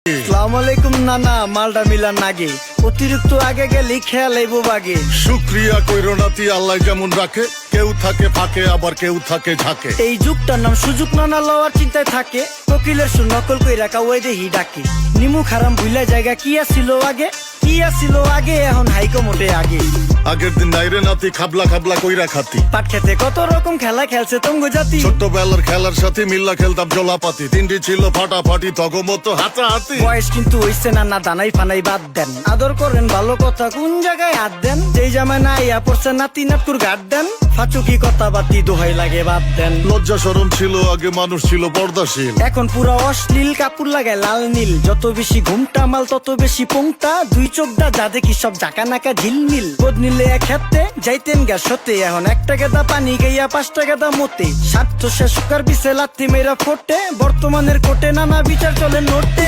আসসালামু আলাইকুম নানা, মালডা মিলা নাগে অতিরিক্ত আগে গেলে খেয়াল আইবো বাগে। শুক্রিয়া কইরো নাতি, আল্লাহ যেমন রাখে, কেউ থাকে ফাঁকে আবার কেউ থাকে ঝাঁকে। এই যুগটার নাম সুযোগ নানা লওয়ার চিন্তায় থাকে, কোকিলের সুর নকল কই রাখা ওই দেহি ডাকে। নিমু খারাম ভুলা জায়গা কি আসিল আগে, কি আসিল আগে, এখন হাইকো মোটে আগে। আগের দিন নাইরে নাতি খাবলা খাবলা কইরা খাতি, পাট খেতে কত রকম খেলা খেলছে তঙ্গ জাতি। ছোট্টবেলার খেলার সাথে মিল্লা খেলতাম জলাপাতি, তিনটি ছিল ফাটাফাটি তগমতো হাতাহাতি। বয়স কিন্তু হইছে নানা, দানাই ফানাই বাদ দেন, আদর করেন ভালো কথা কোন জায়গায় হাত দেন। যেই জামায় না ইয়া পড়ছে নাতি নাটকুর গাট দেন, ফাচুকি কথা বাতি দোহাই লাগে বাদ দেন। লজ্জা শরম ছিল আগে, মানুষ ছিল পর্দাশীল, এখন পুরো অশ্লীল কাপড় লাগায় লাল নীল। যত বেশি ঘুমটা মাল তত বেশি পোংটা, দুই চোখটা যা দেখি সব জাকা নাকা ঝিলমিল। বোধ নিলে এক হাতে যাইতেন গা সতে, এখন 1 টাকা দা পানি গাইয়া 5 টাকা দা মতে। স্বার্থ শেষ কার বিছে লাথি মেরা ফোটে, বর্তমানের কোটে নানা বিচার চলে নোটে।